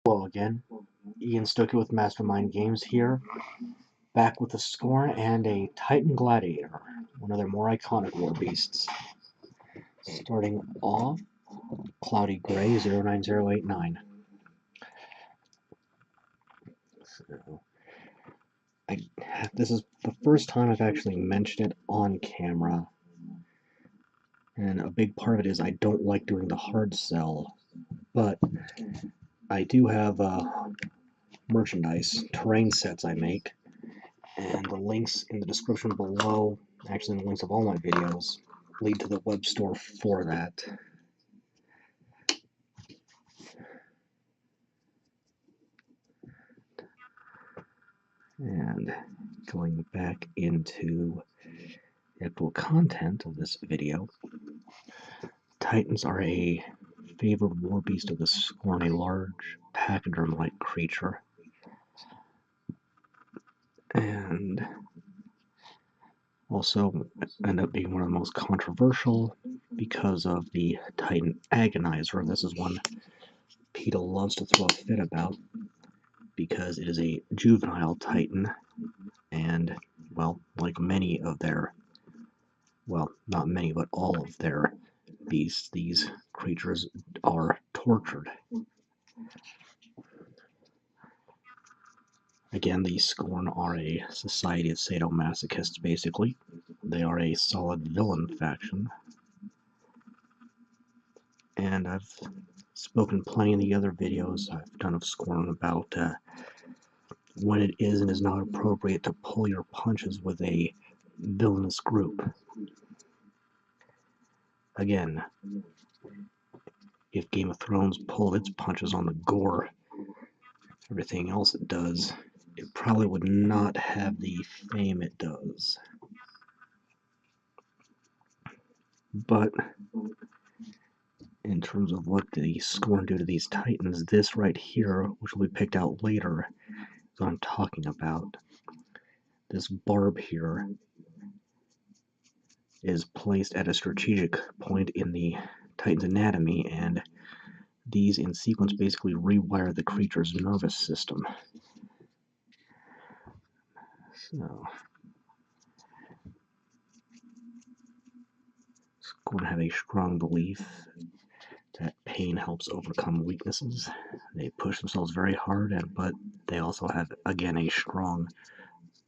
Hello again, Ian Stoker with Mastermind Games here, back with a Skorne and a Titan Gladiator, one of their more iconic war beasts. Starting off, Cloudy Gray 09089. So, this is the first time I've actually mentioned it on camera, and a big part of it is I don't like doing the hard sell, but I do have merchandise, terrain sets I make, and the links in the description below, actually the links of all my videos, lead to the web store for that. And going back into the actual content of this video, Titans are a favored war beast of the Skorne, a large pachyderm-like creature. And also end up being one of the most controversial because of the Titan Agonizer. This is one PETA loves to throw a fit about because it is a juvenile Titan, and, well, like many of their, well, not many, but all of their beasts, these creatures are tortured. Again, the Skorne are a society of sadomasochists, basically. They are a solid villain faction. And I've spoken plenty in the other videos I've done of Skorne about when it is and is not appropriate to pull your punches with a villainous group. Again, if Game of Thrones pulled its punches on the gore, everything else it does, it probably would not have the fame it does. But in terms of what the Skorne do to these Titans, this right here, which will be picked out later, is what I'm talking about. This barb here is placed at a strategic point in the Titan's anatomy, and these in sequence basically rewire the creature's nervous system. So, Skorne have a strong belief that pain helps overcome weaknesses. They push themselves very hard, but they also have, again, a strong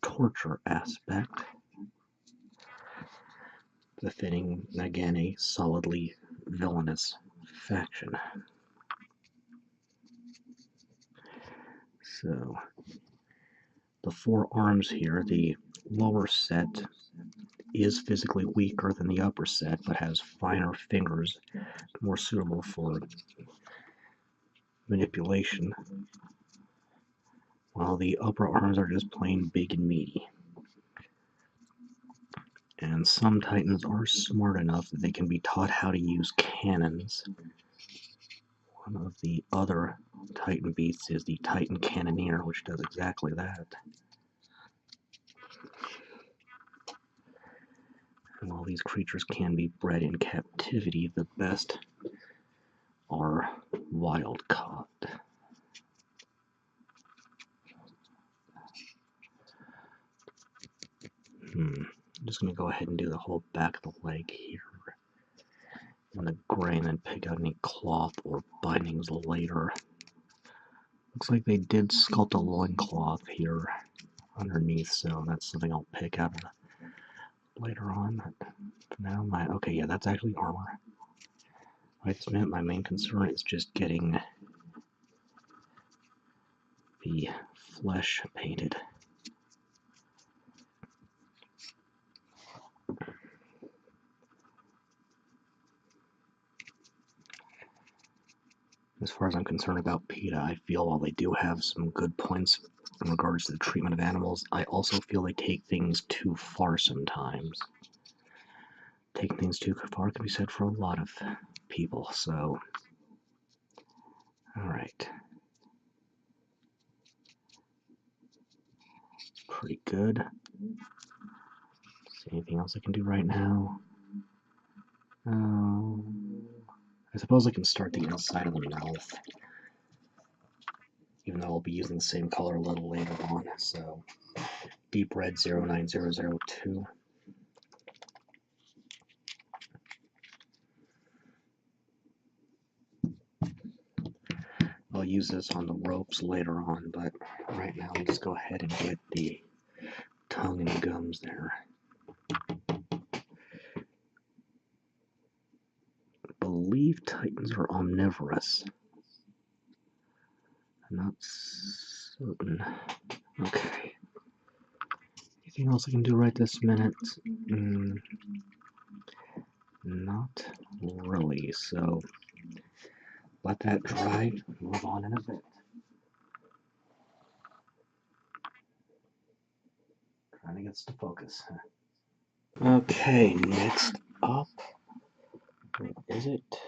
torture aspect, befitting, again, a solidly villainous faction. So, the four arms here, the lower set is physically weaker than the upper set, but has finer fingers, more suitable for manipulation, while the upper arms are just plain big and meaty. And some Titans are smart enough that they can be taught how to use cannons. One of the other Titan beasts is the Titan Cannoneer, which does exactly that. And while these creatures can be bred in captivity, the best are wild caught. I'm just going to go ahead and do the whole back of the leg here in the gray, and then pick out any cloth or bindings later. Looks like they did sculpt a loincloth here underneath, so that's something I'll pick out later on. For now, okay, yeah, that's actually armor. Right this minute, my main concern is just getting the flesh painted. As far as I'm concerned about PETA, I feel while they do have some good points in regards to the treatment of animals, I also feel they take things too far sometimes. Taking things too far can be said for a lot of people, so... Alright. Pretty good. See anything else I can do right now? I suppose I can start the inside of the mouth. even though I'll be using the same color a little later on. So deep red 09002. I'll use this on the ropes later on, but right now I'll just go ahead and get the tongue and gums there. I believe Titans are omnivorous. I'm not certain. Okay. Anything else I can do right this minute? Not really, so let that dry, move on in a bit. Trying to get us to focus. Okay, next up, what is it?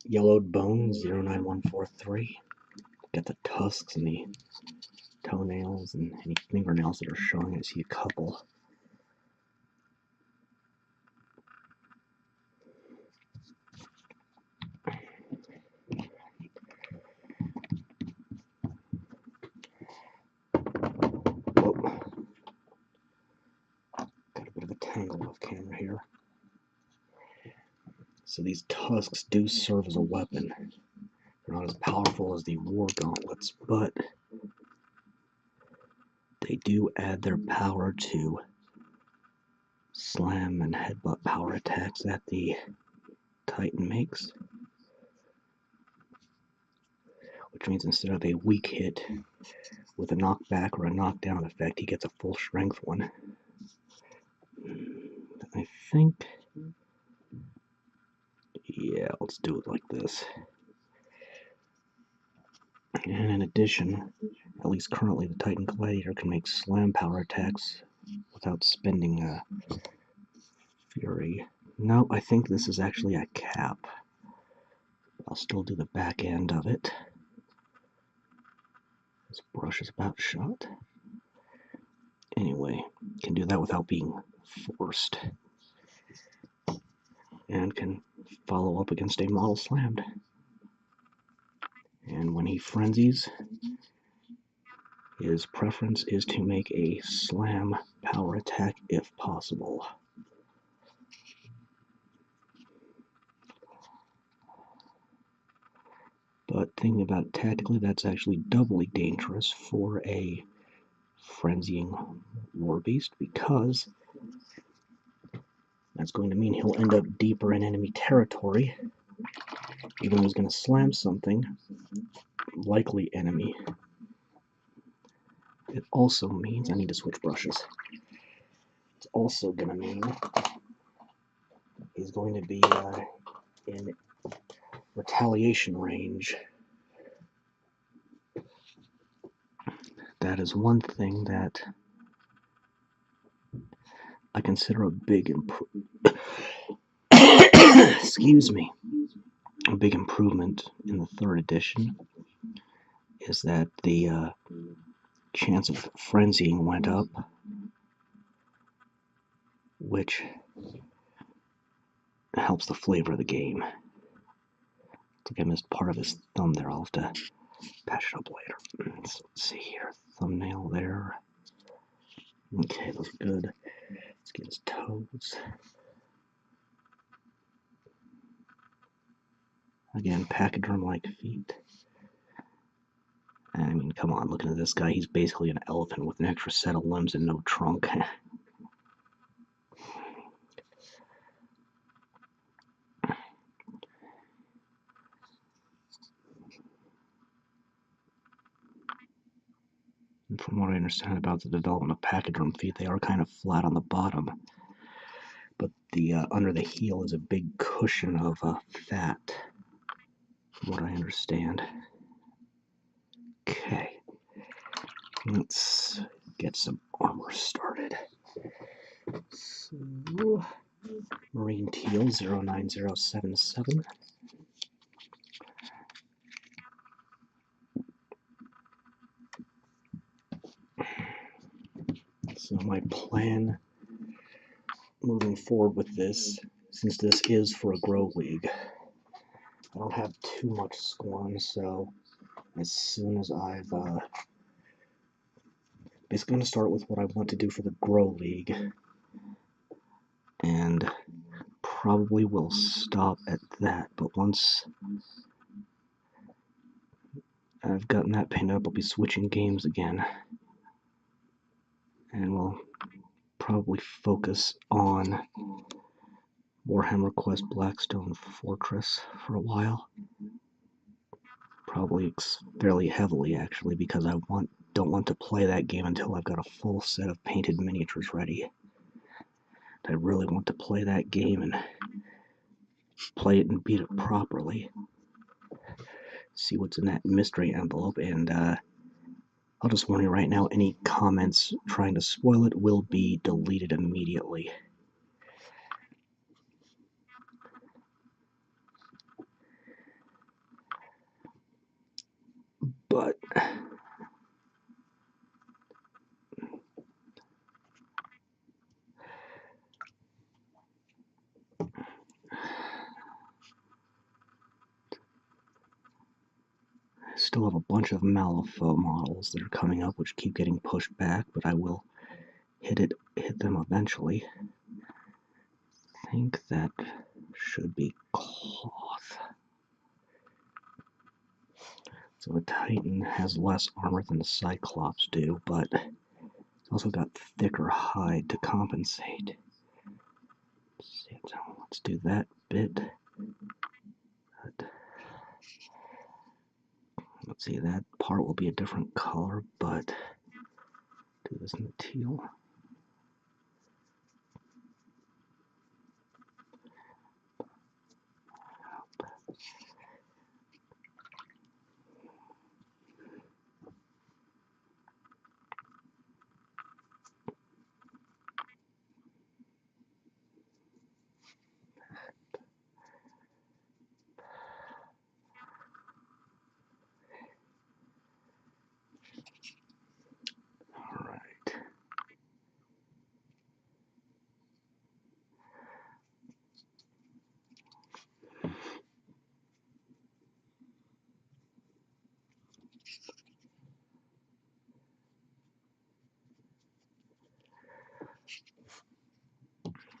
Yellowed Bone 09143. Got the tusks and the toenails and any fingernails that are showing. I see a couple. Got a bit of a tangle off camera here. So these tusks do serve as a weapon. They're not as powerful as the war gauntlets, but they do add their power to slam and headbutt power attacks that the Titan makes. Which means instead of a weak hit with a knockback or a knockdown effect, he gets a full strength one. I think, yeah, let's do it like this. And in addition, at least currently, the Titan Gladiator can make slam power attacks without spending Fury. No, I think this is actually a cap. I'll still do the back end of it. This brush is about shot. Anyway, can do that without being forced. And can follow up against a model slammed. And when he frenzies, his preference is to make a slam power attack if possible. But thinking about it tactically, that's actually doubly dangerous for a frenzying war beast, because that's going to mean he'll end up deeper in enemy territory, even though he's going to slam something, likely enemy. It also means, I need to switch brushes. It's also going to mean he's going to be in retaliation range. That is one thing that I consider a big excuse me, a big improvement in the 3rd edition is that the chance of frenzying went up, which helps the flavor of the game. I think I missed part of his thumb there. I'll have to patch it up later. So let's see here. Thumbnail there. Okay, those are good. Let's get his toes. Again, pachyderm-like feet. I mean, come on, looking at this guy, he's basically an elephant with an extra set of limbs and no trunk. And from what I understand about the development of pachyderm feet, they are kind of flat on the bottom. But the under the heel is a big cushion of fat, from what I understand. Okay, let's get some armor started. So, Marine Teal 09077. So my plan moving forward with this, since this is for a Grow League, I don't have too much Skorne, so as soon as I've basically going to start with what I want to do for the Grow League, and probably will stop at that. But once I've gotten that painted up, I'll be switching games again, and we'll probably focus on Warhammer Quest Blackstone Fortress for a while. Probably fairly heavily, actually, because I don't want to play that game until I've got a full set of painted miniatures ready. I really want to play that game and play it and beat it properly. See what's in that mystery envelope, and I'll just warn you right now, any comments trying to spoil it will be deleted immediately. But I still have a bunch of Malifaux models that are coming up which keep getting pushed back, but I will hit them eventually. I think that should be cloth. So the Titan has less armor than the Cyclops do, but it's also got thicker hide to compensate. Let's do that bit. Let's see, that part will be a different color, but do this in the teal.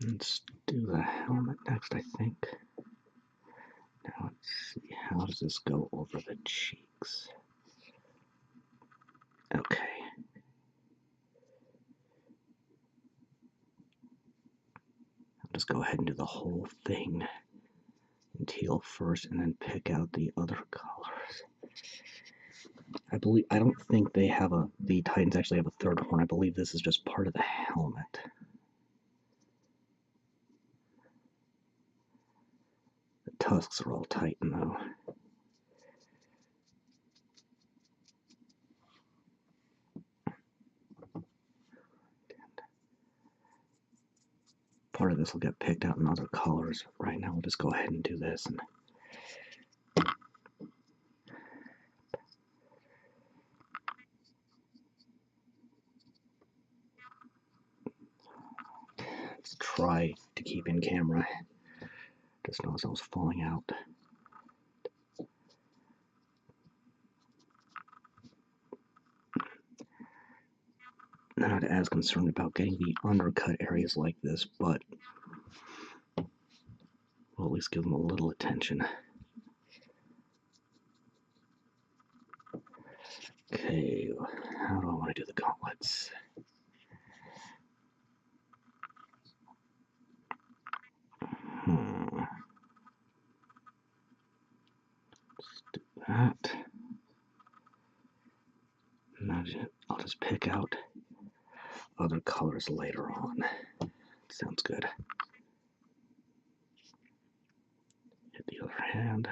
Let's do the helmet next, I think. Now let's see, how does this go over the cheeks? Okay. I'll just go ahead and do the whole thing in teal first and then pick out the other colors. I don't think the Titans actually have a third horn. I believe this is just part of the helmet. The tusks are all Titan though. Part of this will get picked out in other colors. Right now we'll just go ahead and do this. And let's try to keep in camera. Just noticed I was falling out. Not as concerned about getting the undercut areas like this, but we'll at least give them a little attention. Okay, how do I want to do the gauntlets? Let's do that. Now I'll just pick out other colors later on. Sounds good. Hit the other hand.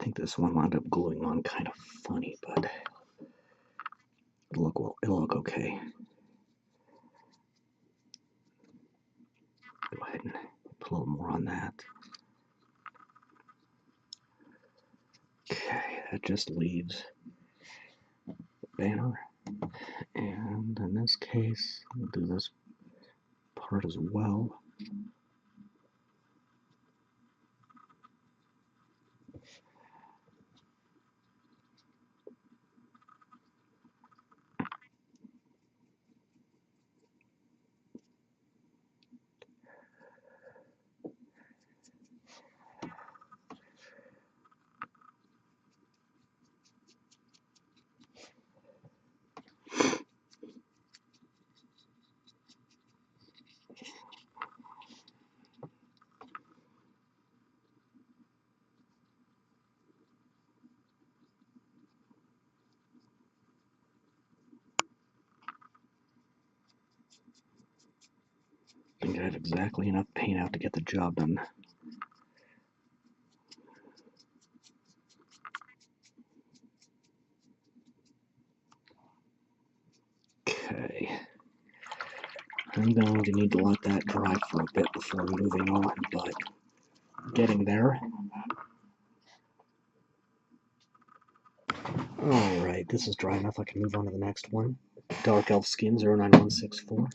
think this one wound up gluing on kind of funny, but it'll look okay. Go ahead and put a little more on that. Okay, that just leaves the banner. And in this case, we'll do this part as well. I think I have exactly enough paint out to get the job done. Okay. I'm going to need to let that dry for a bit before moving on, but getting there. Alright, this is dry enough. I can move on to the next one. Dark Elf Skin 09164.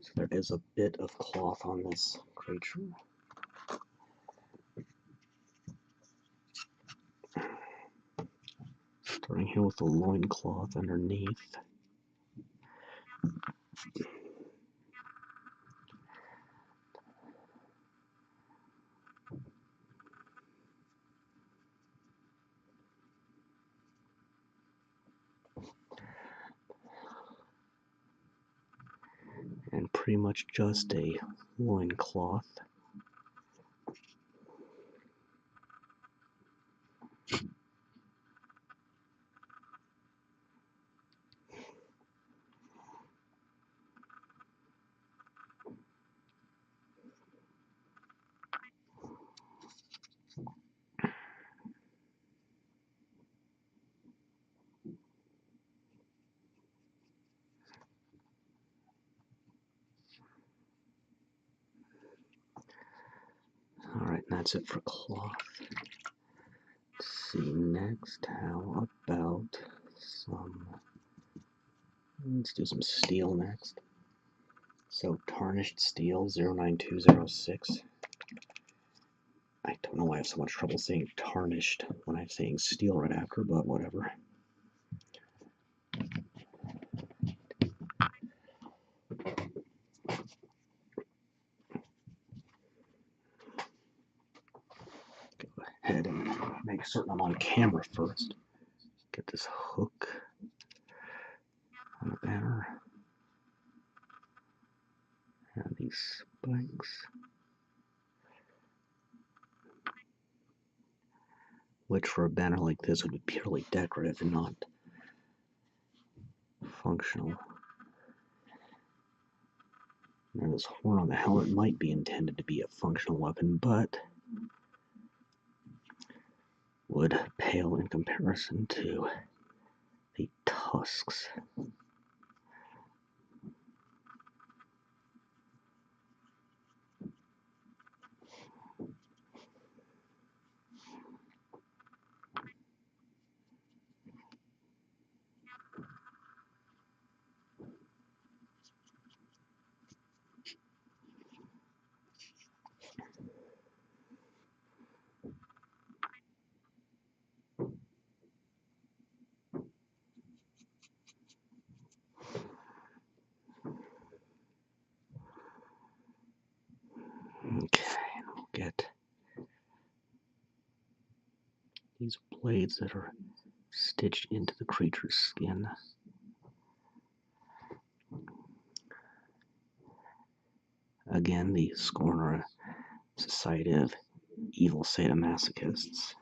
So there is a bit of cloth on this creature. Starting here with the loincloth underneath. And pretty much just a loincloth. Alright, and that's it for cloth. Let's see next, how about let's do some steel next. So Tarnished Steel 09206. I don't know why I have so much trouble saying tarnished when I'm saying steel right after, but whatever. Go ahead and make certain I'm on camera first. Get this hook on the banner. And these spikes. Which for a banner like this would be purely decorative and not functional. Now this horn on the helmet might be intended to be a functional weapon, but would pale in comparison to the tusks. Okay, and we'll get these blades that are stitched into the creature's skin. Again, the Skorne Society of Evil Sadomasochists.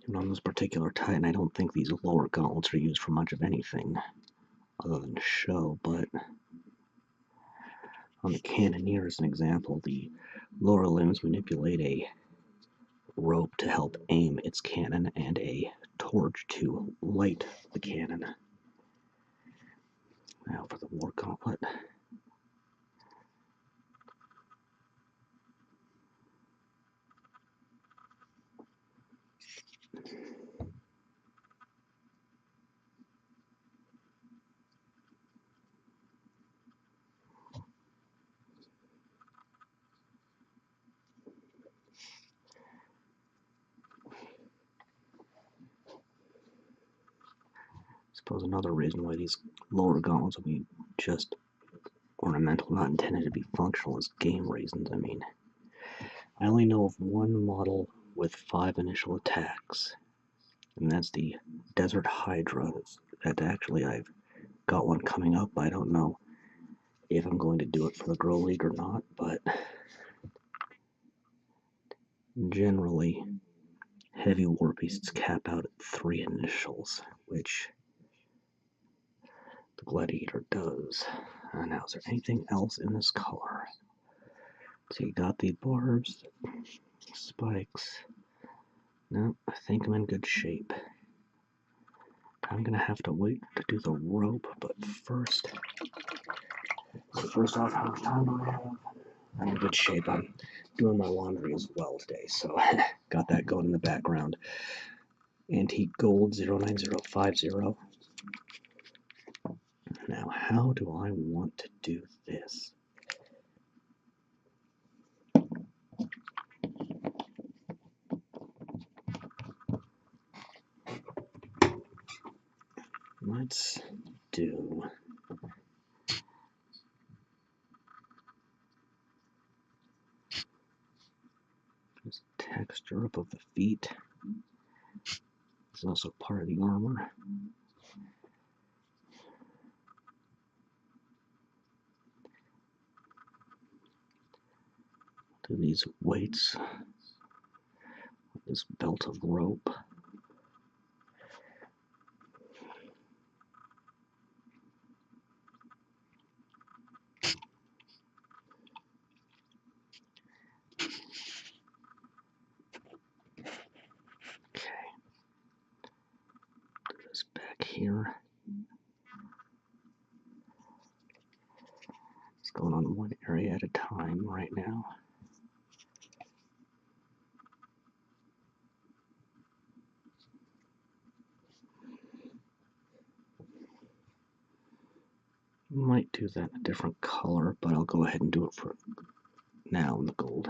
And on this particular Titan, I don't think these lower gauntlets are used for much of anything other than show, but on the Cannoneer, as an example, the lower limbs manipulate a rope to help aim its cannon and a torch to light the cannon. Now for the War Gauntlet. I suppose another reason why these lower gauntlets will be just ornamental, not intended to be functional, is game reasons. I mean, I only know of one model with 5 initial attacks, and that's the Desert Hydra. That actually I've got one coming up. I don't know if I'm going to do it for the Grow League or not, but generally heavy war beasts cap out at 3 initials, which the Gladiator does. Now, is there anything else in this color? So you got the barbs, spikes. No, I think I'm in good shape. I'm gonna have to wait to do the rope, but first off, how much time do I have? I'm in good shape. I'm doing my laundry as well today, so got that going in the background. Antique Gold 09050. Now, how do I want to do this? Let's do this texture above the feet. It's also part of the armor. Do these weights, this belt of rope. Okay. Do this back here. It's going on one area at a time right now. Might do that in a different color, but I'll go ahead and do it for now in the gold.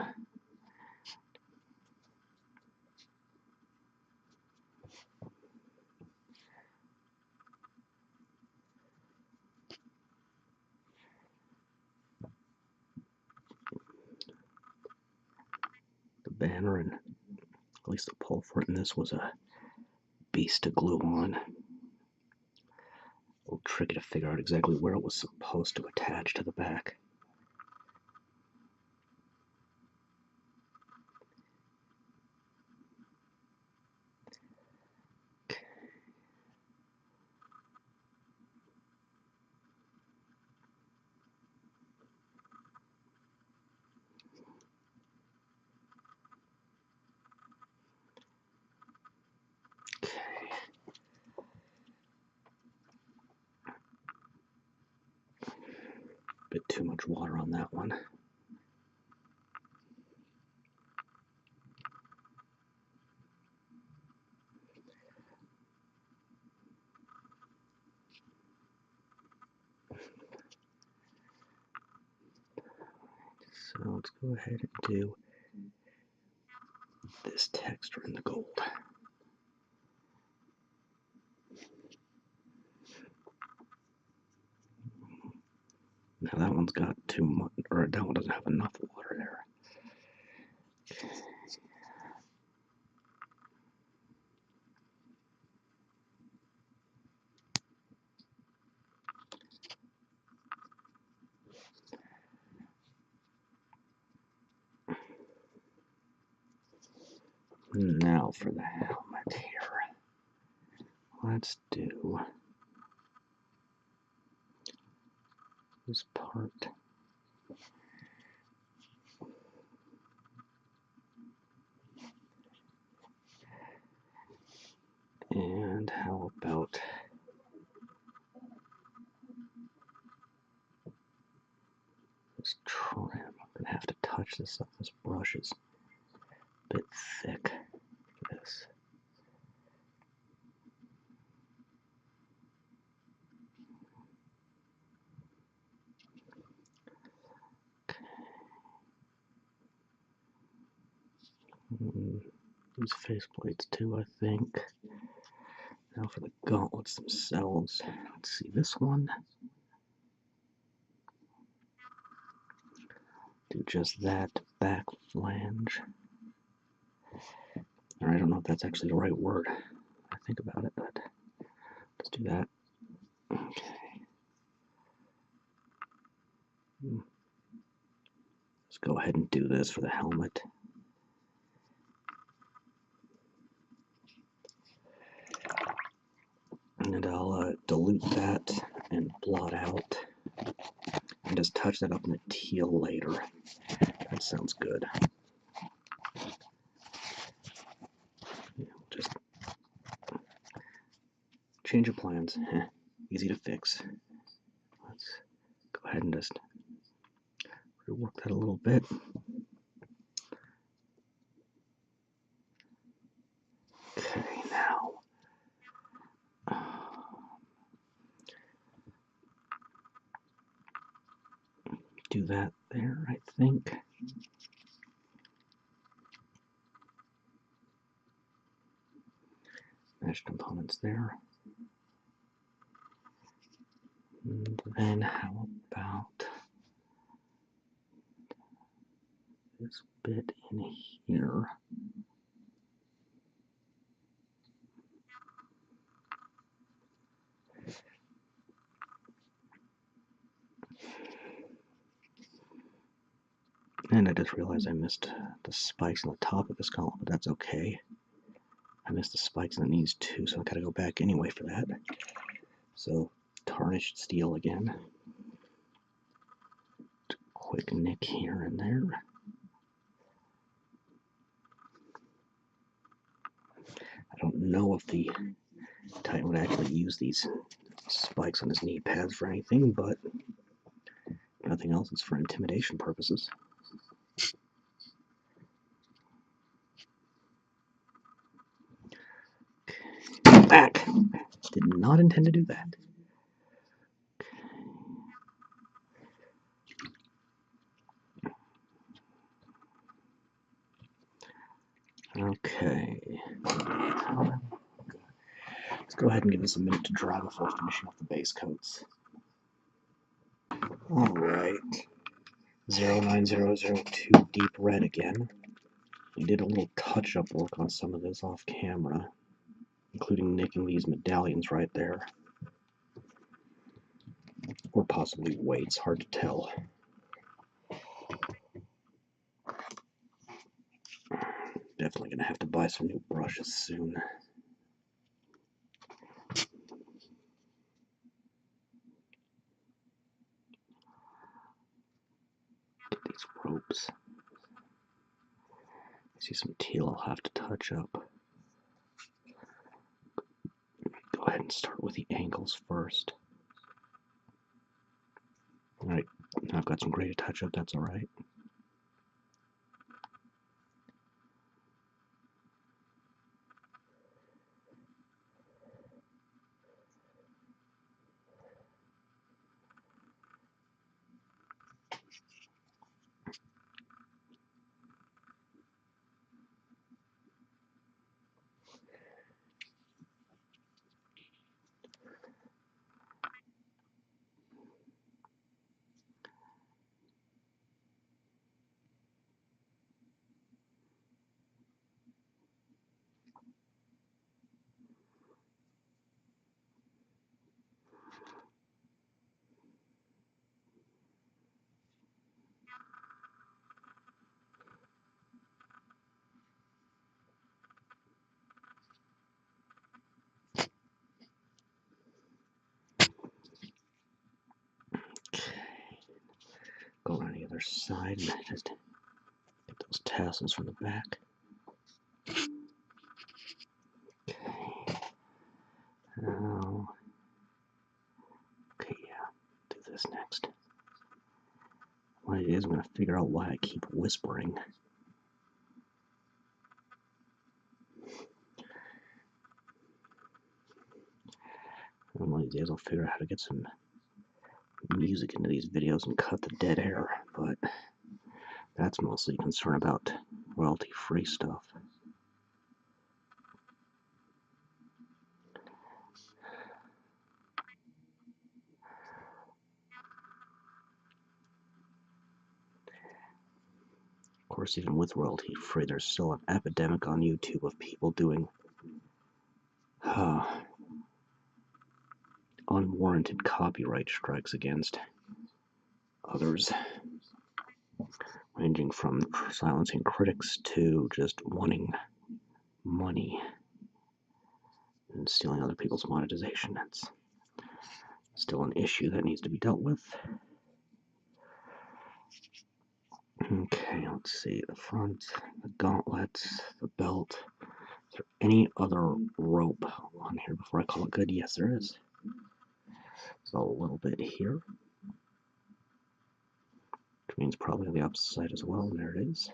The banner, and at least the pull for it in this, was a beast to glue on. A little tricky to figure out exactly where it was supposed to attach to the back. Bit too much water on that one. So let's go ahead and do this texture in the gold. Now that one's got too much, or that one doesn't have enough water there. Now for the helmet. that here. Let's do this part. And how about this trim? I'm gonna have to touch this up. This brush is a bit thick. Look at this. These faceplates too, I think. Now for the gauntlets themselves. Let's see, this one. Do just that back flange. Or I don't know if that's actually the right word. I think about it, but let's do that. Okay. Let's go ahead and do this for the helmet. And I'll dilute that and blot out. And just touch that up in the teal later. That sounds good. Yeah, just change of plans. Easy to fix. Let's go ahead and just rework that a little bit. Okay, now. Do that there, I think. Mesh components there. And then how about this bit in here? And I just realized I missed the spikes on the top of this column, but that's okay. I missed the spikes on the knees too, so I gotta go back anyway for that. So, tarnished steel again. Quick nick here and there. I don't know if the Titan would actually use these spikes on his knee pads for anything, but if nothing else, it's for intimidation purposes. Back! Did not intend to do that. Okay. Let's go ahead and give this a minute to dry before finishing off the base coats. Alright. 09002 deep red again. We did a little touch-up work on some of this off camera, including nicking these medallions right there. Or possibly weights, hard to tell. Definitely gonna have to buy some new brushes soon. Get these ropes. I see some teal I'll have to touch up. Go ahead and start with the ankles first. Alright, now I've got some gray to touch up, that's alright. Go around the other side and just get those tassels from the back. Okay. Now, okay, yeah, do this next. What it is, I'm going to figure out why I keep whispering. And one of these days I'll figure out how to get some music into these videos and cut the dead air, but that's mostly concerned about royalty-free stuff. Of course, even with royalty-free, there's still an epidemic on YouTube of people doing unwarranted copyright strikes against others, ranging from silencing critics to just wanting money and stealing other people's monetization. That's still an issue that needs to be dealt with. Okay, let's see, the front, the gauntlets, the belt. Is there any other rope on here before I call it good? Yes, there is. So a little bit here, which means probably on the opposite side as well, and there it is.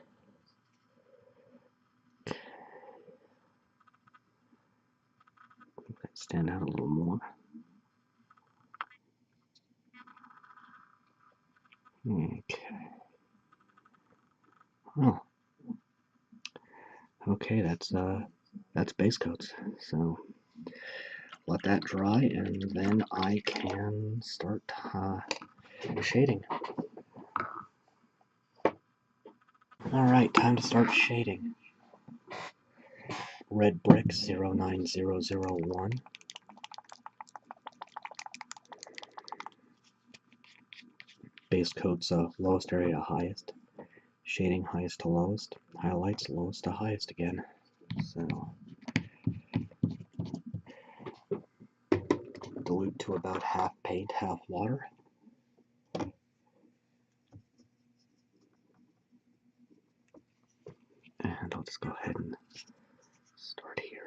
Stand out a little more. Okay. Oh. Okay, that's base coats. So let that dry, and then I can start shading. All right, time to start shading. Red brick 09001. Base coats lowest area to highest. Shading highest to lowest. Highlights lowest to highest again. So dilute to about half paint, half water. And I'll just go ahead and start here.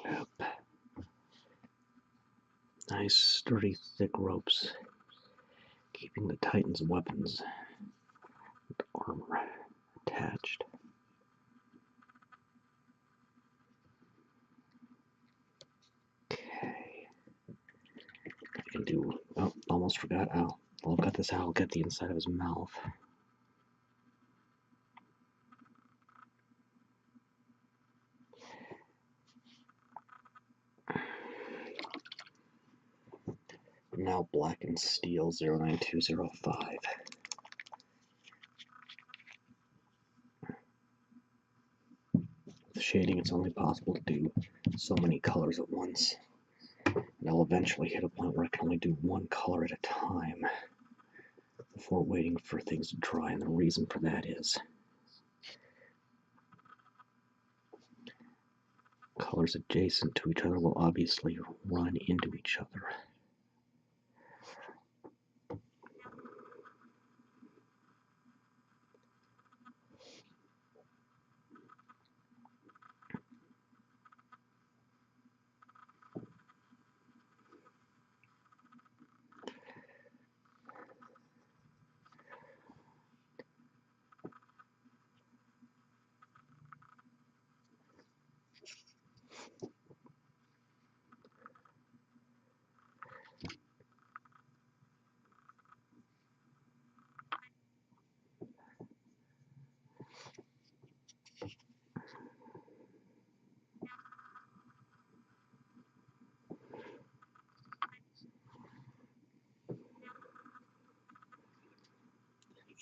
Yep. Nice, sturdy, thick ropes, keeping the Titan's weapons and armor attached. Okay. I can do, oh, almost forgot, while I've got this out, I'll get the inside of his mouth. Now Blackened Steel 09205. with shading, it's only possible to do so many colors at once. And I'll eventually hit a point where I can only do one color at a time before waiting for things to dry, and the reason for that is colors adjacent to each other will obviously run into each other.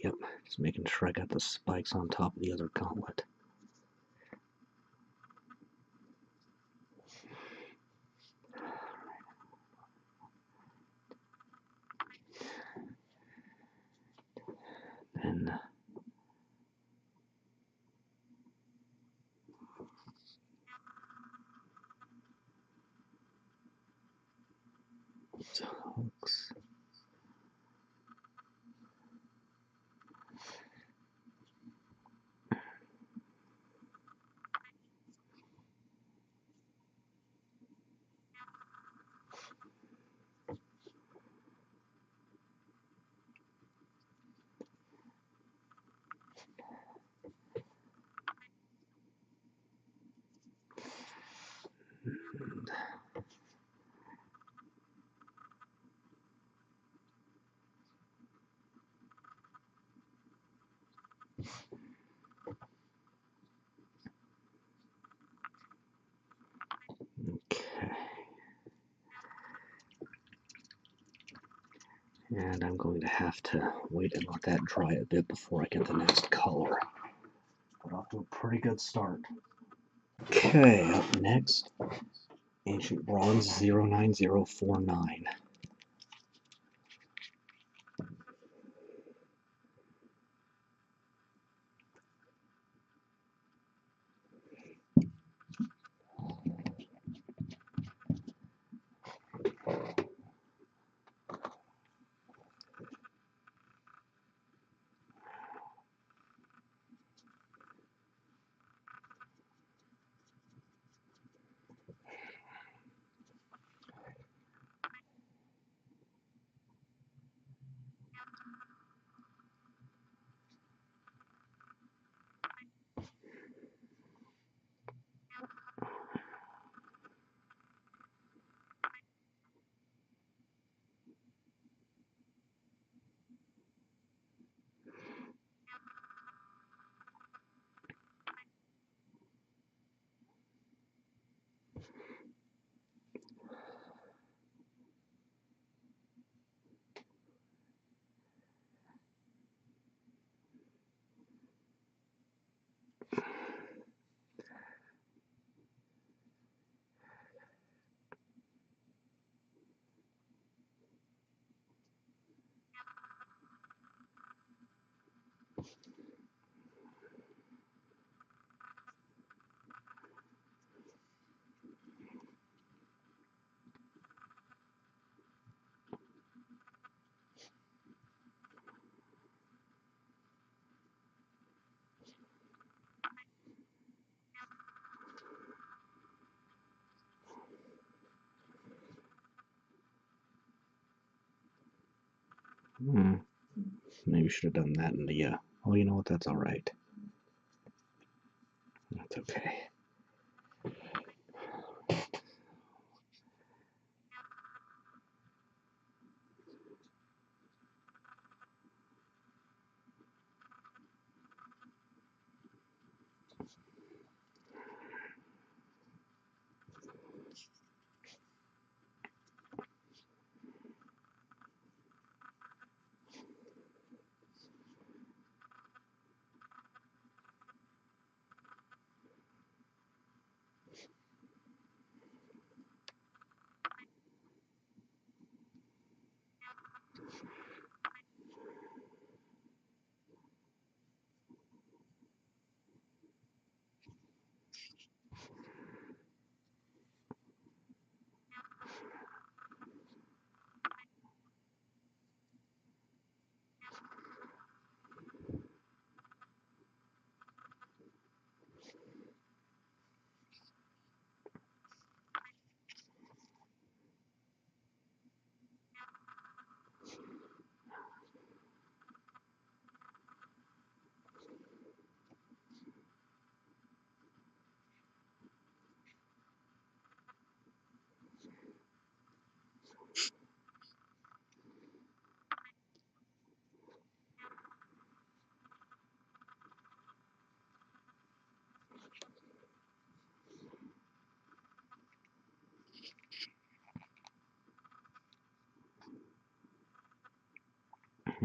Yep, just making sure I got the spikes on top of the other gauntlet. Then hooks. Okay. And I'm going to have to wait and let that dry a bit before I get the next color. But off to a pretty good start. Okay, up next, Ancient Bronze 09049. Maybe should have done that in the, oh, you know what, that's alright. That's okay.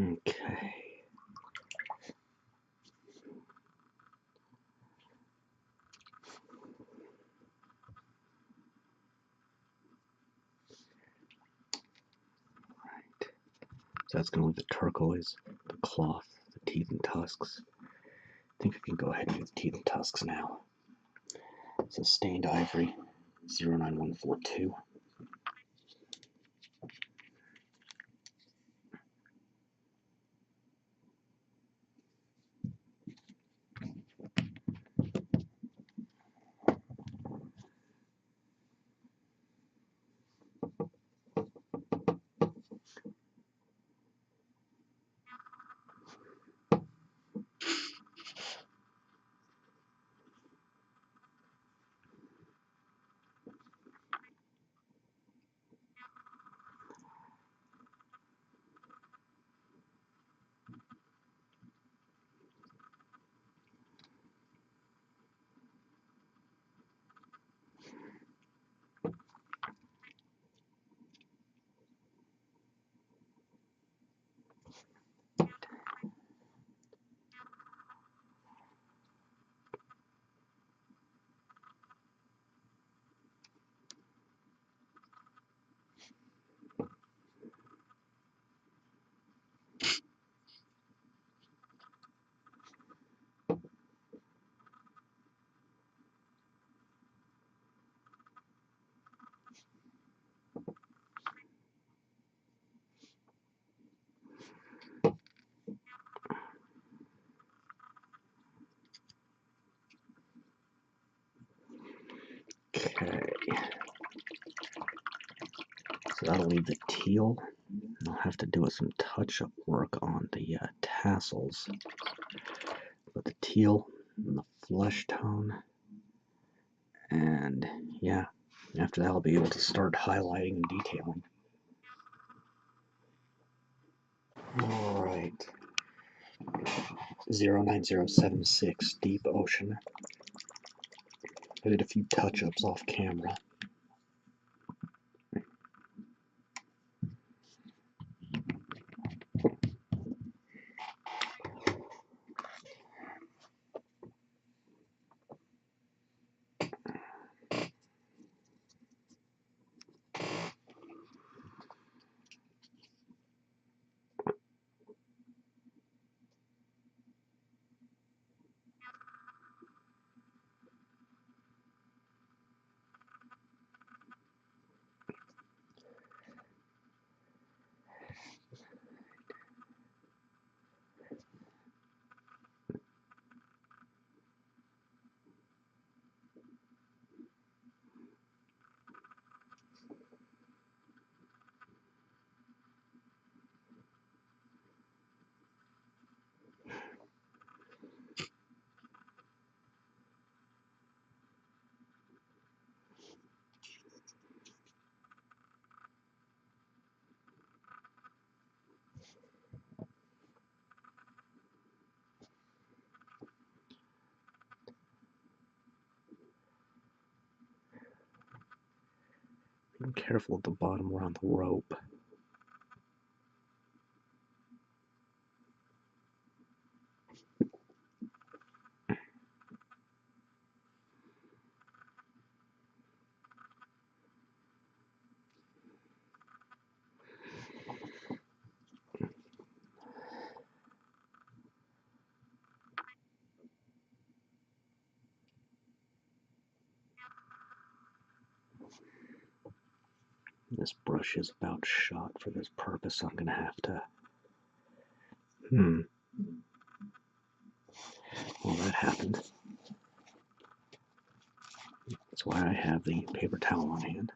Okay. So that's going to leave the turquoise, the cloth, the teeth and tusks. I think we can go ahead and do the teeth and tusks now. So stained ivory, 09142. Okay. So that'll leave the teal. I'll have to do some touch-up work on the tassels. But the teal and the flesh tone. And yeah, after that I'll be able to start highlighting and detailing. Alright. 09076 Deep Ocean. I did a few touch-ups off camera. Be careful at the bottom around the rope. This brush is about shot for this purpose, so I'm going to have to... Well, that happened. That's why I have the paper towel on hand.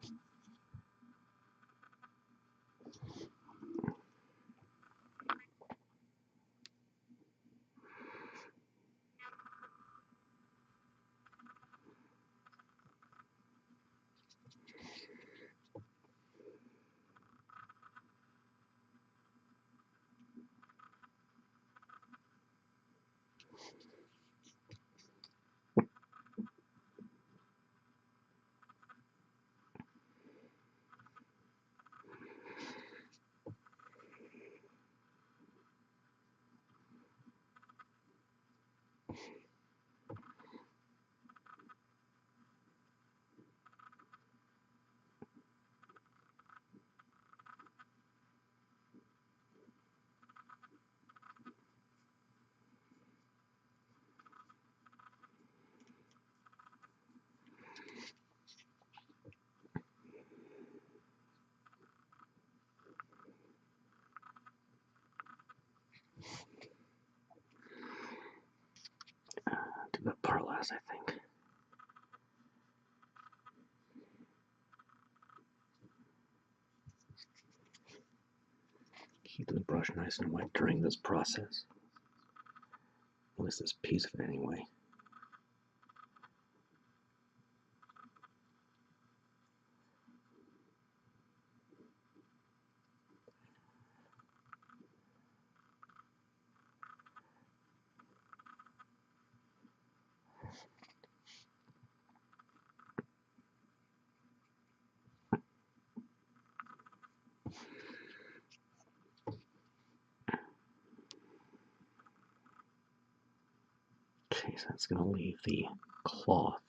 glass, I think. Keep the brush nice and wet during this process. At least this piece of it anyway. Okay, so that's going to leave the cloth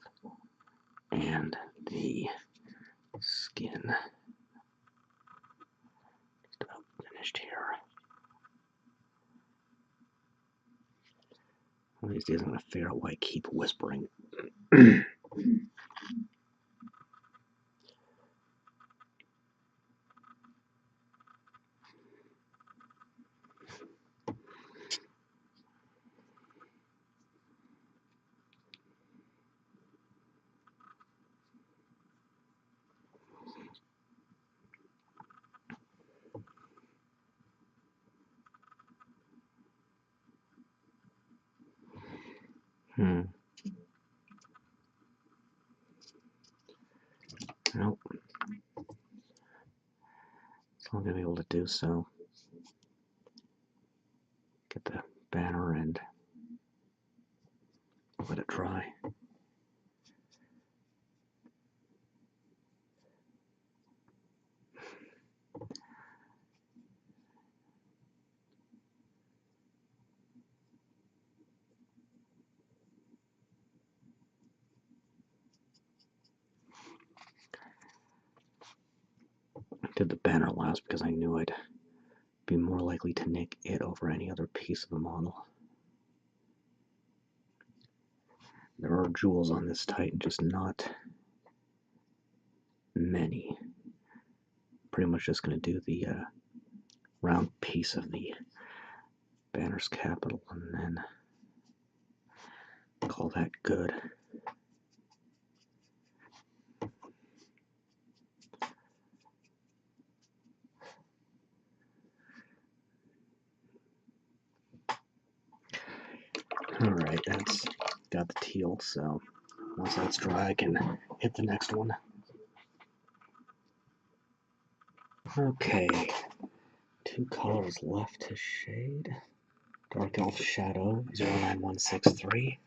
and the skin. Just about finished here. One of these days I'm going to figure out why I keep whispering. Nope. It's not going to be able to do so. Get the banner and let it dry. I did the banner last because I knew I'd be more likely to nick it over any other piece of the model. There are jewels on this Titan, just not many. Pretty much just going to do the round piece of the banner's capital and then call that good. Alright, that's got the teal, so once that's dry I can hit the next one. Okay, 2 colors left to shade. Dark Elf Shadow 09163.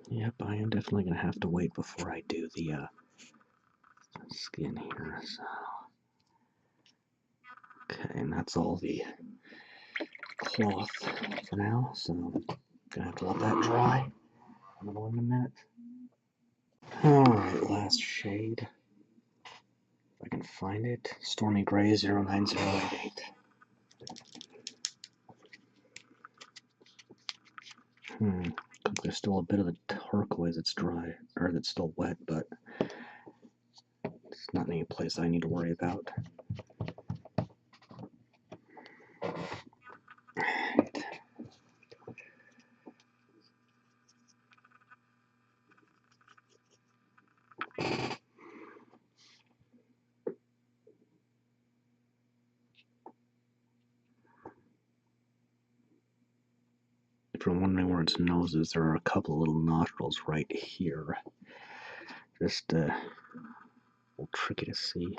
Yep, I am definitely going to have to wait before I do the skin here. So. Okay, and that's all the cloth for now, so I'm going to have to let that dry. Another one in a minute. Alright, last shade. If I can find it. Stormy Gray 09088. There's still a bit of a turquoise that's dry, or that's still wet, but it's not any place I need to worry about. If you're wondering where its nose is, there are a couple of little nostrils right here. just a little tricky to see.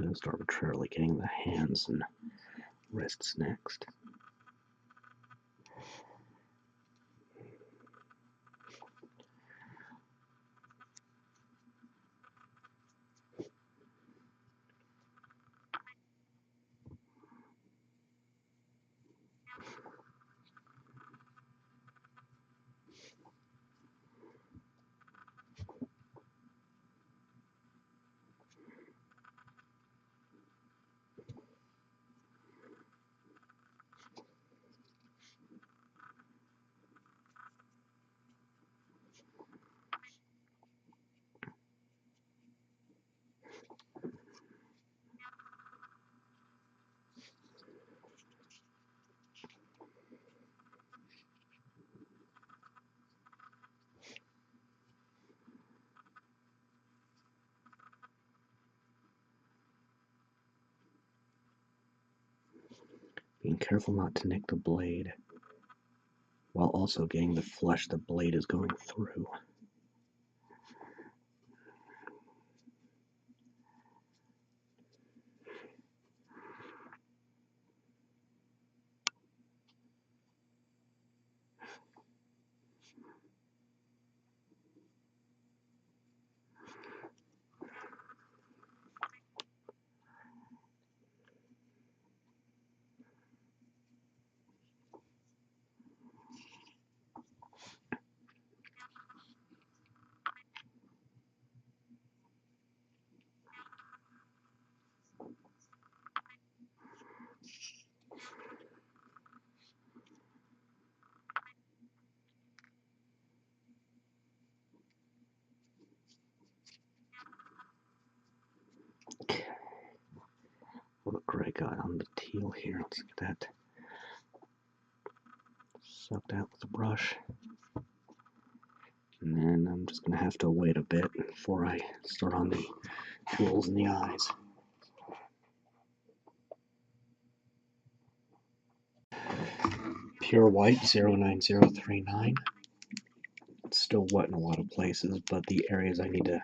Just arbitrarily getting the hands and wrists next. Being careful not to nick the blade, while also getting the flesh the blade is going through. What a great guy on the teal here. Let's get that sucked out with the brush. And then I'm just going to have to wait a bit before I start on the jewels in the eyes. Pure white 09039. It's still wet in a lot of places, but the areas I need to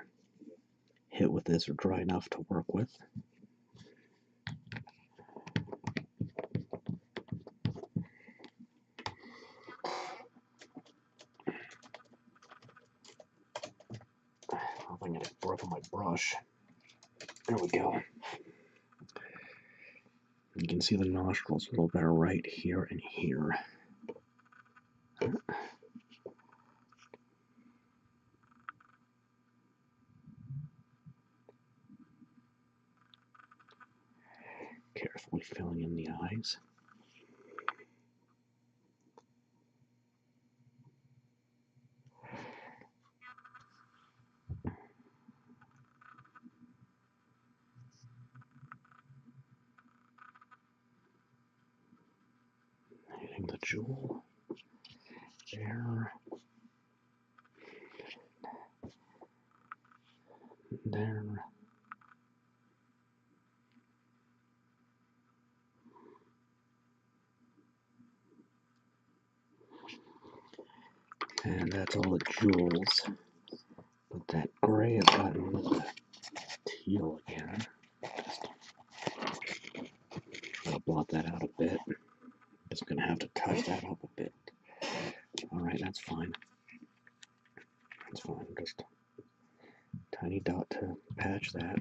hit with this are dry enough to work with. I'm going to broke my brush. There we go. You can see the nostrils a little better right here and here. Carefully filling in the eyes. Hitting the jewel. There. There. And that's all the jewels. But that gray has gotten into the teal again. Just try to blot that out a bit. Just gonna have to touch that up a bit. Alright, that's fine. That's fine. Just a tiny dot to patch that.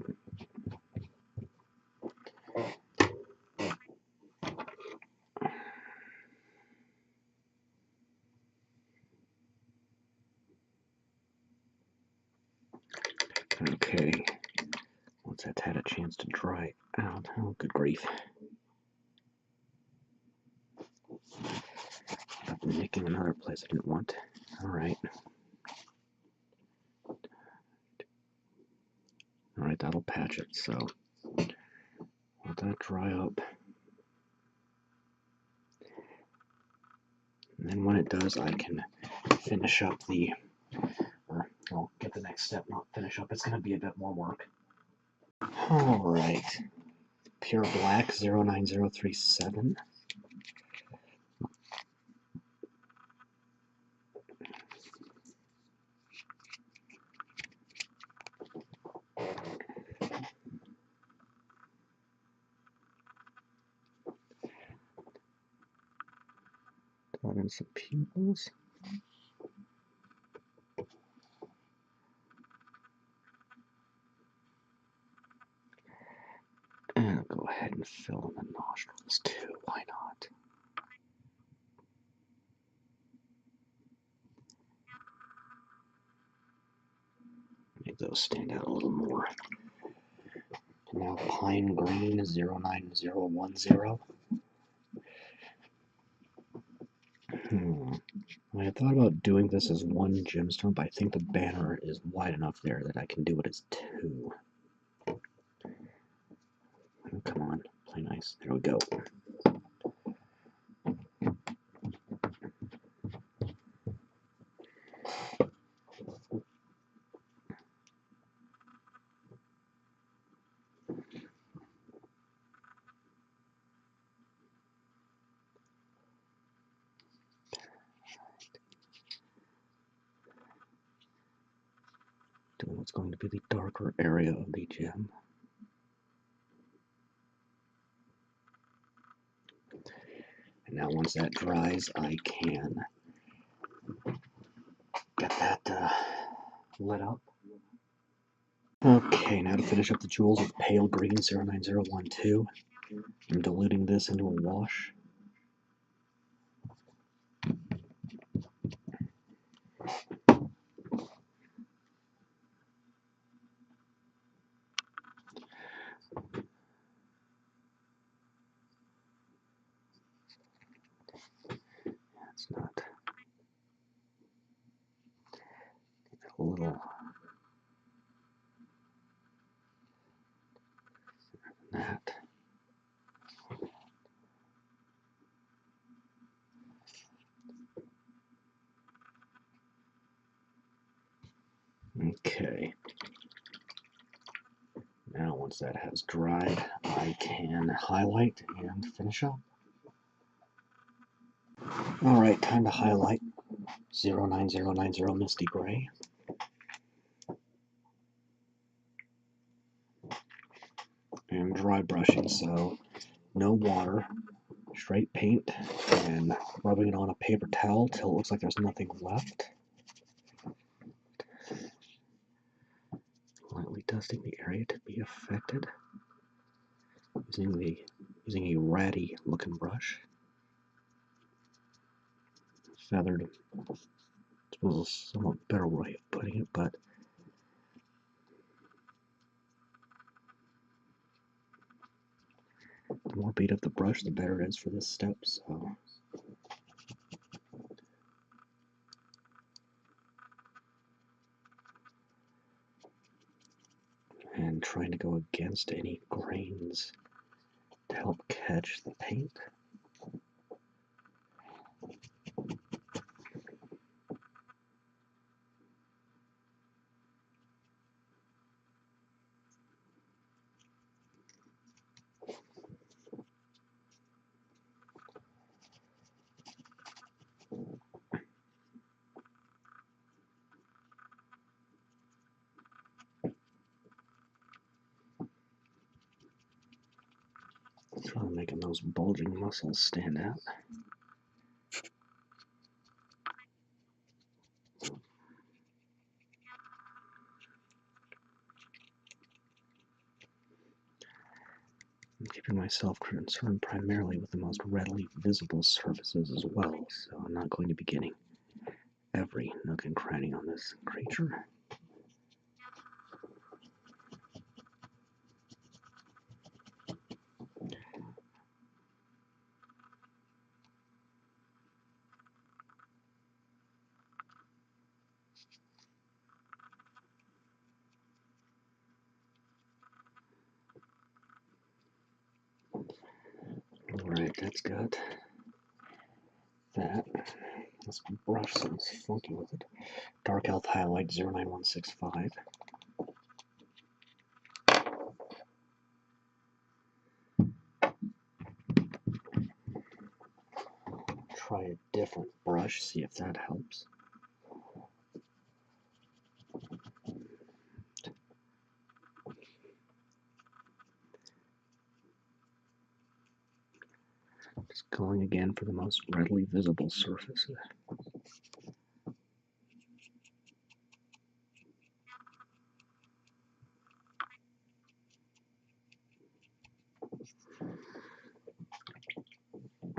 Okay, once that's had a chance to dry out. Oh, good grief. I'm nicking another place I didn't want. Alright. Alright, that'll patch it, so let that dry up. And then when it does, I can finish up the, or I'll get the next step, not finish up. It's going to be a bit more work. Alright. Pure Black 09037. Add in some pupils. And I'll go ahead and fill in the nostrils too. Why not? Make those stand out a little more. And now Pine Green 09010. I had thought about doing this as one gemstone, but I think the banner is wide enough there that I can do it as two. Oh, come on, play nice. There we go. Doing what's going to be the darker area of the gem. And now once that dries, I can get that lit up. Okay, now to finish up the jewels with Pale Green 09012. I'm diluting this into a wash. It's not a little that. Okay. Now once that has dried, I can highlight and finish up. Alright, time to highlight 09090 Misty Gray. And dry brushing, so no water, straight paint, and rubbing it on a paper towel till it looks like there's nothing left. Lightly dusting the area to be affected. Using a ratty looking brush. Feathered. I suppose a somewhat better way of putting it, but the more beat up the brush, the better it is for this step, so. And trying to go against any grains to help catch the paint. It's really making those bulging muscles stand out. I'm keeping myself concerned primarily with the most readily visible surfaces as well, so I'm not going to be getting every nook and cranny on this creature. that's good. That. Let's brush something funky with it. Dark Elf Highlight 09165. Try a different brush, see if that helps. Just going again for the most readily visible surfaces.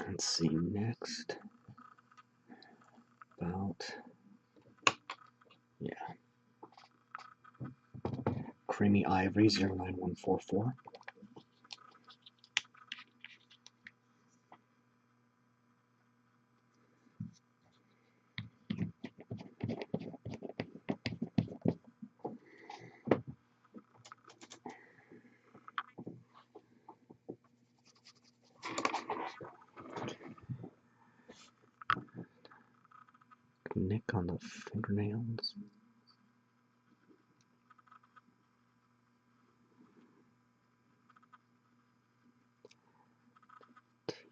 Let's see next. About, yeah. Creamy Ivory 09144. Nick on the fingernails.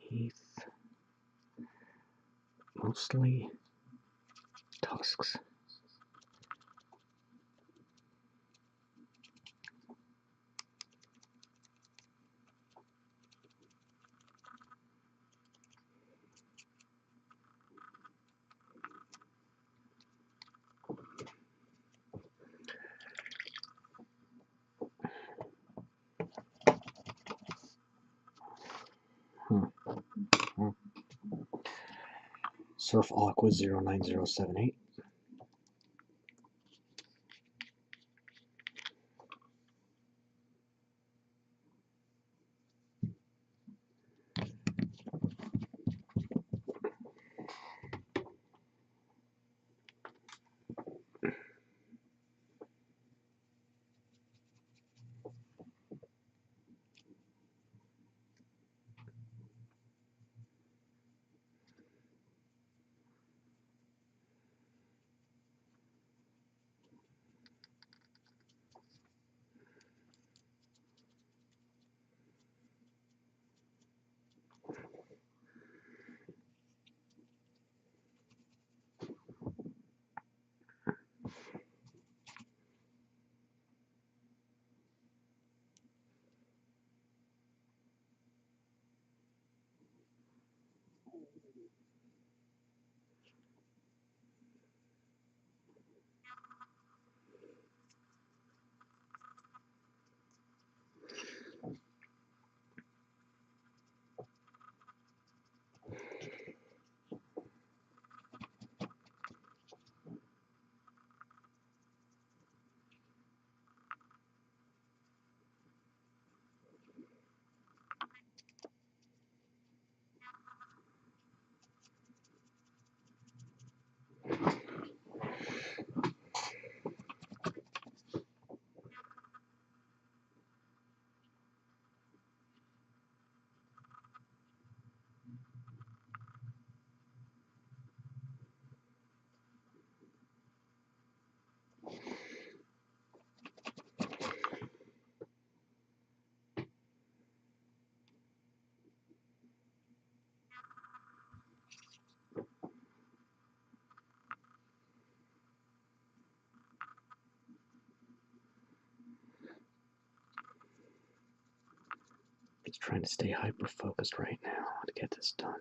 Teeth. Mostly tusks. Surf Aqua 09078. Just trying to stay hyper-focused right now to get this done.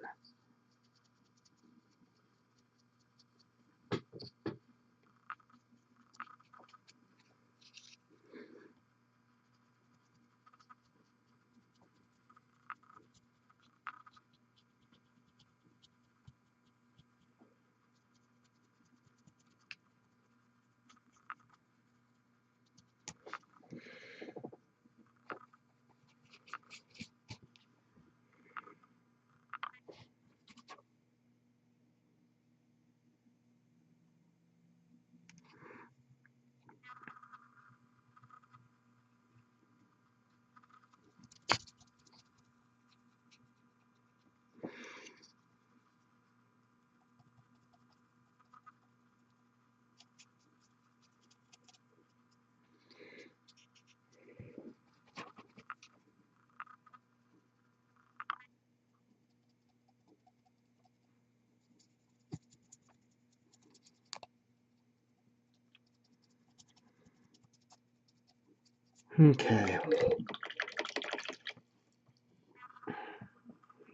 Okay.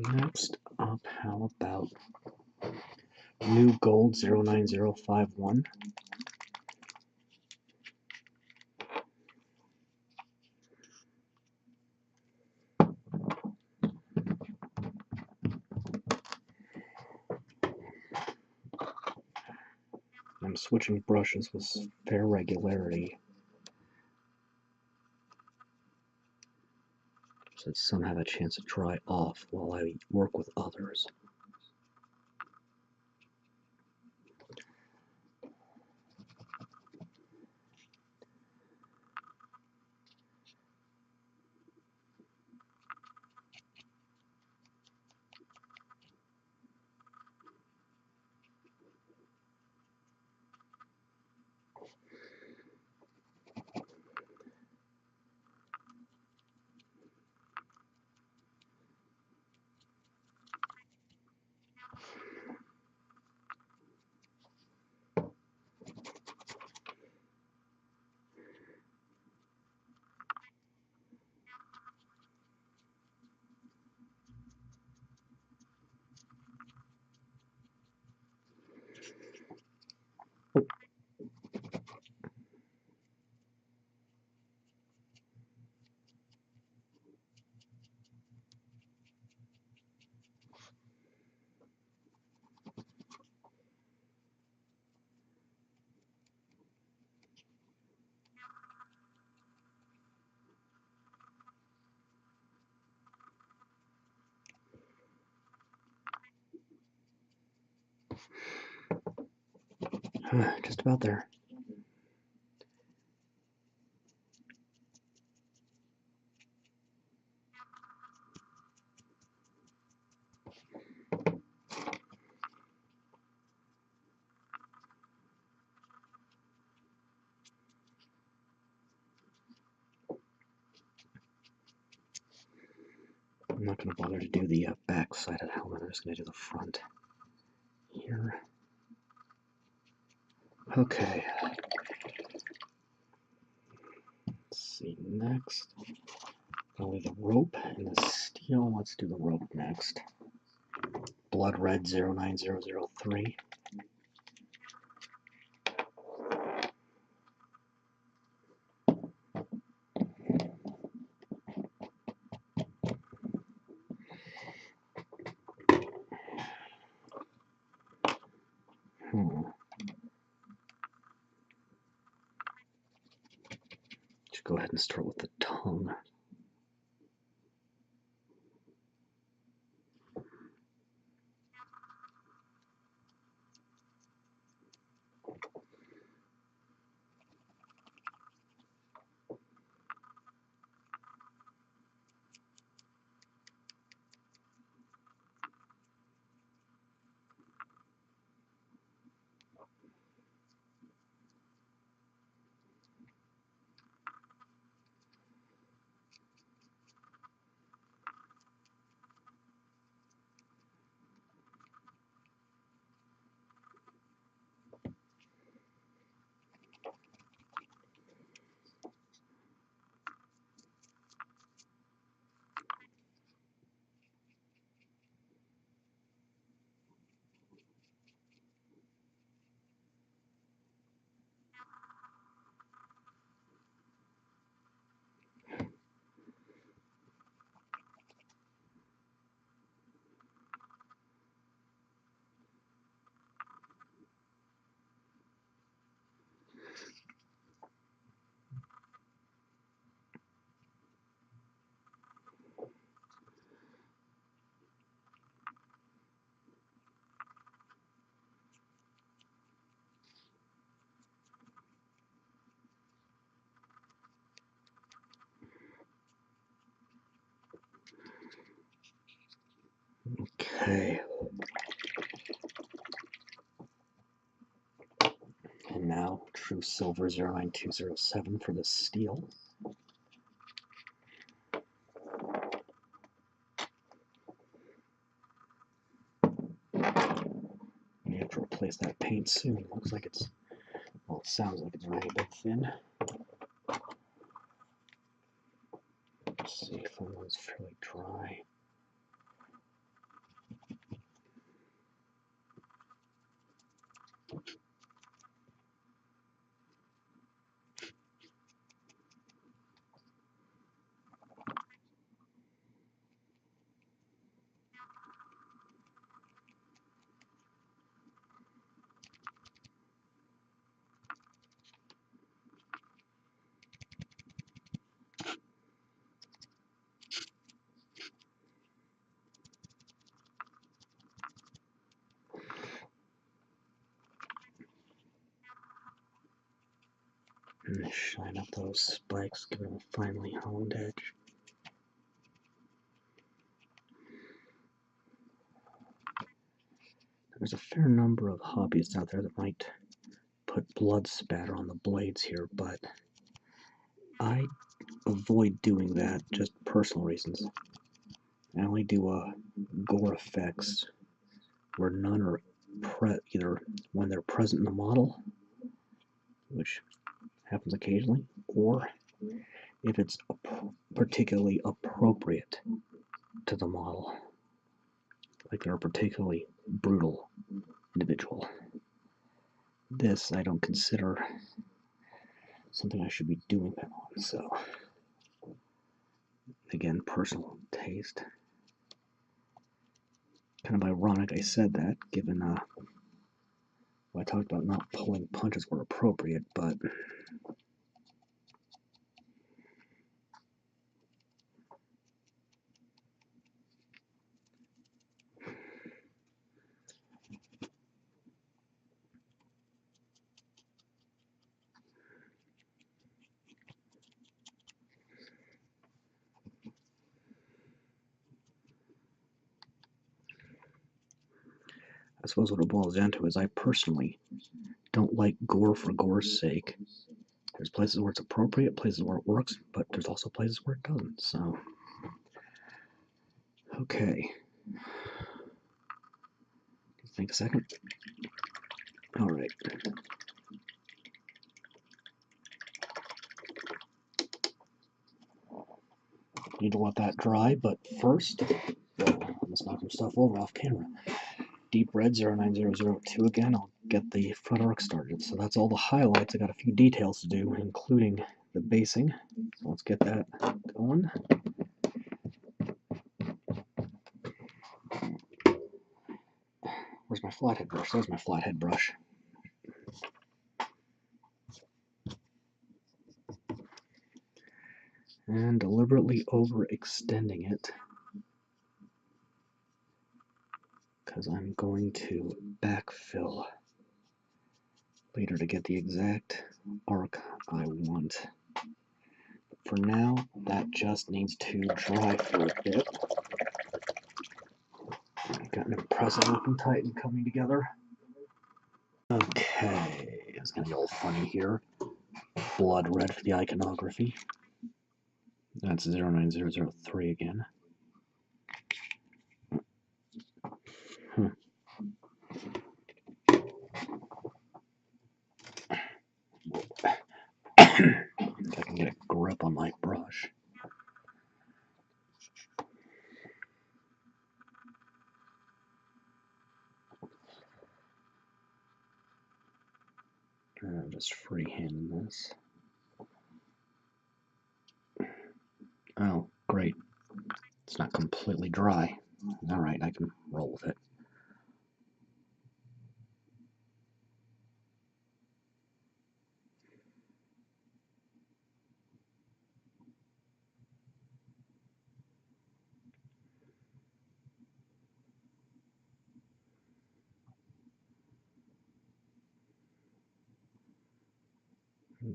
Next up, how about new gold 09051? I'm switching brushes with fair regularity, so that some have a chance to dry off while I work with others. Just about there. I'm not going to bother to do the back side of the helmet. I'm just going to do the front here. Okay. Let's see, next. Probably the rope and the steel. Let's do the rope next. Blood red 09003. Should go ahead and start with the tongue. Okay. And now true silver 09207 for the steel. You have to replace that paint soon. Looks like it's, well, it sounds like it's running a bit thin. see if that one's fairly dry. And shine up those spikes, give them a finely honed edge. There's a fair number of hobbyists out there that might put blood spatter on the blades here, but I avoid doing that, just personal reasons. I only do gore effects where none are either when they're present in the model, which happens occasionally, or if it's particularly appropriate to the model, like they're a particularly brutal individual. This I don't consider something I should be doing that on, so again, personal taste. Kind of ironic I said that, given I talked about not pulling punches where appropriate, but I suppose what it boils down to is I personally don't like gore for gore's sake. There's places where it's appropriate, places where it works, but there's also places where it doesn't, so. Okay. Think a second. Alright. Need to let that dry, but first, let's knock some stuff over off camera. Deep red 09002 again. I'll get the front arc started. So that's all the highlights. I got a few details to do, including the basing. So let's get that going. Where's my flathead brush? There's my flathead brush. And deliberately overextending it, because I'm going to backfill later to get the exact arc I want. For now, that just needs to dry for a bit. Got an impressive looking Titan coming together. Okay, it's gonna get all funny here. Blood red for the iconography. That's 09003 again. If I can get a grip on my brush. I'm just freehanding this. Oh, great. It's not completely dry. Alright, I can roll with it.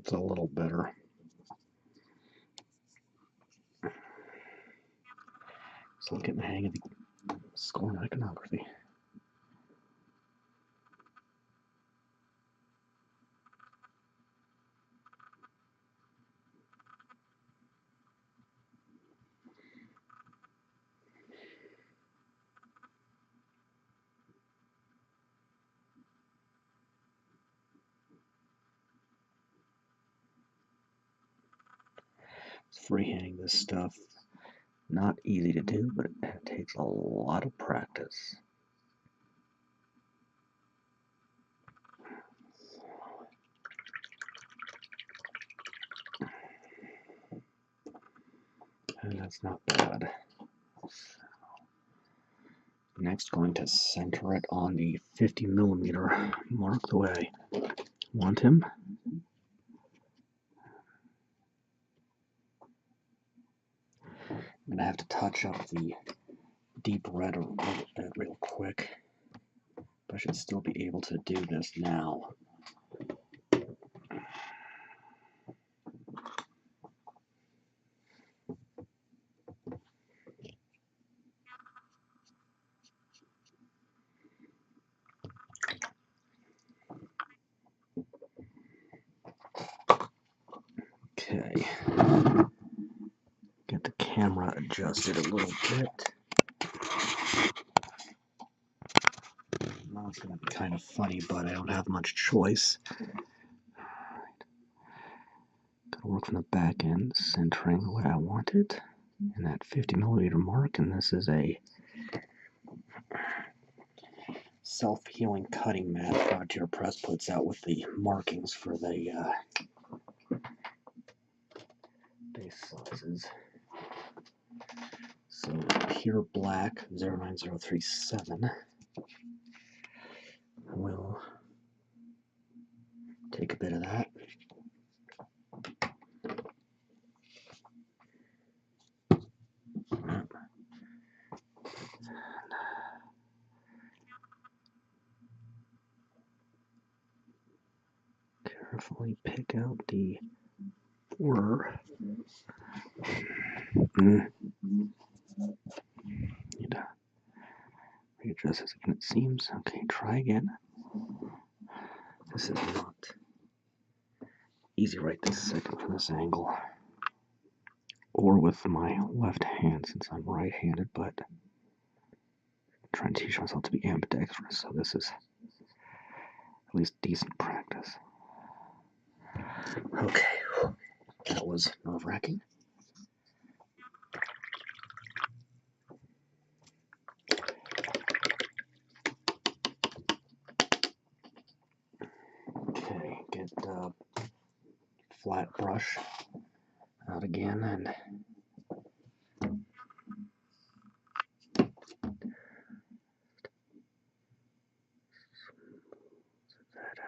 It's a little better. Still getting the hang of the Skorne iconography. Freehanding this stuff. Not easy to do, but it takes a lot of practice. And that's not bad. Next, going to center it on the 50mm mark the way I want him. I'm going to have to touch up the deep red a little bit real quick. But I should still be able to do this now. Okay. Get the camera adjusted a little bit. Now it's going to be kind of funny, but I don't have much choice. Gotta work from the back end, centering the way I want it in that 50mm mark, and this is a self-healing cutting mat Frontier Press puts out with the markings for the base sizes. So pure black 09037 will take a bit of that. Carefully pick out the border. Need to readjust this again, it seems. Okay, try again. This is not easy right this second from this angle. Or with my left hand since I'm right-handed, but I'm trying to teach myself to be ambidextrous, so this is at least decent practice. Okay, that was nerve-wracking. Okay, get the flat brush out again and that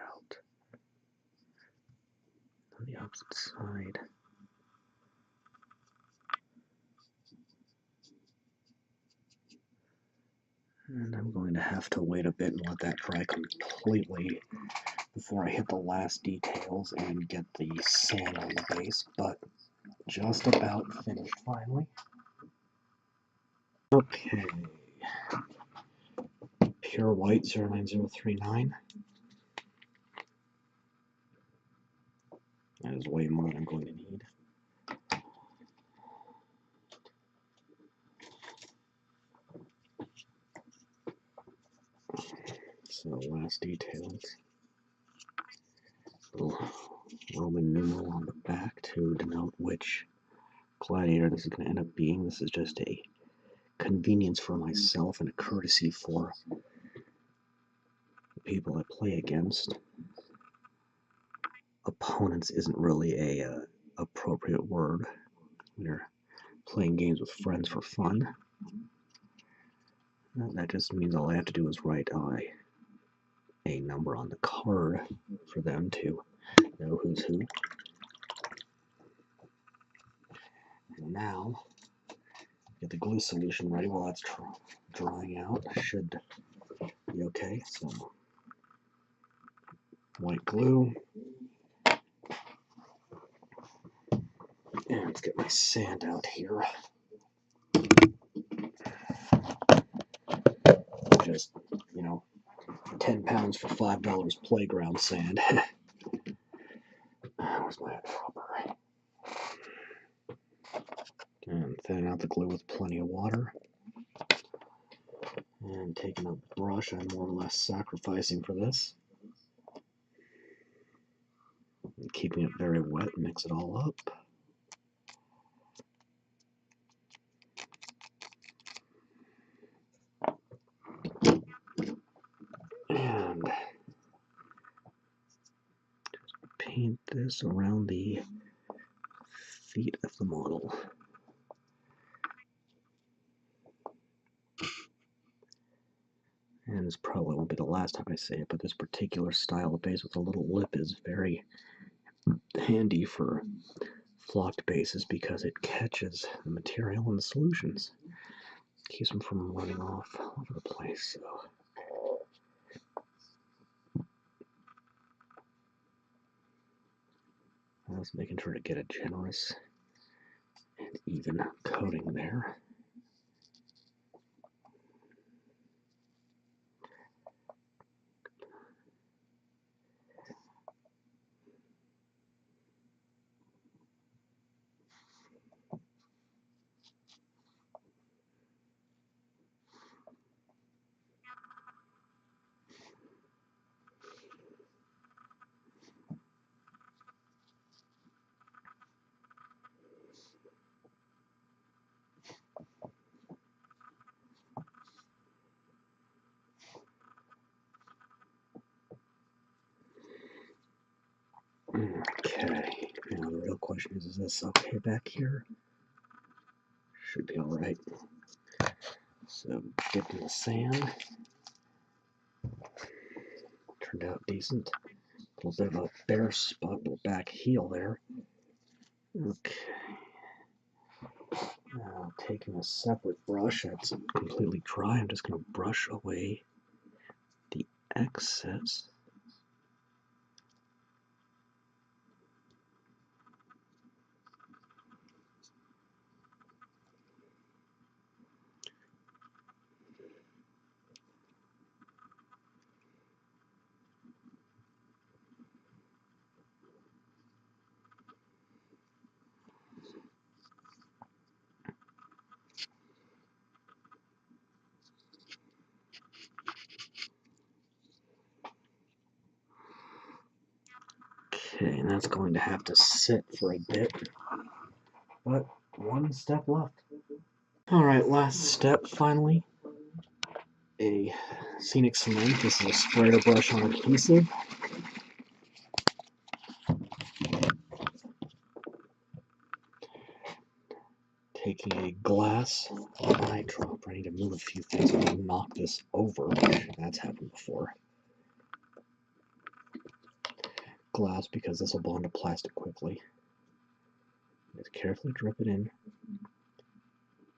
out on the opposite side. And I'm going to have to wait a bit and let that dry completely before I hit the last details and get the sand on the base, but just about finished finally. Okay. Pure white 09039. That is way more than I'm going to need. So last details. Little Roman numeral on the back to denote which gladiator this is going to end up being. This is just a convenience for myself and a courtesy for the people I play against. Opponents isn't really a appropriate word when you're playing games with friends for fun. That just means all I have to do is write a number on the card for them to know who's who. And now, get the glue solution ready while that's drying out. Should be okay. So, white glue. And let's get my sand out here. Just, 10 pounds for $5 playground sand. Where's my rubber? And thin out the glue with plenty of water. And taking a brush, I'm more or less sacrificing for this. And keeping it very wet, mix it all up. this around the feet of the model. And this probably won't be the last time I say it, but this particular style of base with a little lip is very handy for flocked bases because it catches the material in the solutions. Keeps them from running off all over the place. So. I was making sure to get a generous and even coating there. Okay, now the real question is this okay back here? Should be alright. So, dipped in the sand. Turned out decent. A little bit of a bare spot on the back heel there. Okay. Now, taking a separate brush that's completely dry, I'm just going to brush away the excess. Okay, and that's going to have to sit for a bit, but one step left. Alright, last step finally. A scenic cement. This is a sprayer brush on adhesive. Taking a glass eyedropper. I need to move a few things. I'm going to knock this over. That's happened before. Glass because this will bond to plastic quickly. Just carefully drip it in.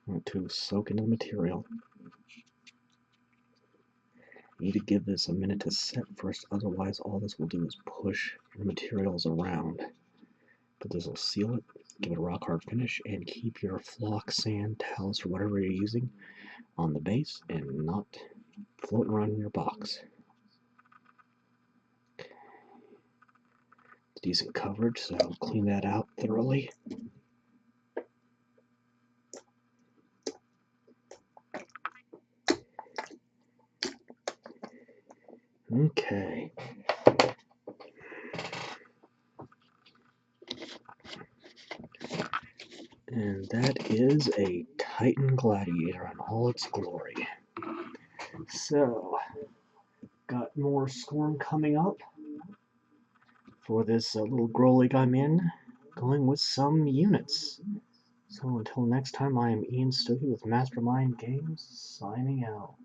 I want to soak into the material. You need to give this a minute to set first, otherwise all this will do is push your materials around. But this will seal it, give it a rock hard finish, and keep your flock, sand, towels, or whatever you're using on the base and not floating around in your box. Decent coverage, so I'll clean that out thoroughly. Okay. And that is a Titan Gladiator in all its glory. So, got more Skorne coming up for this little grow league I'm in, going with some units. So until next time, I am Ian Stokey with Mastermind Games, signing out.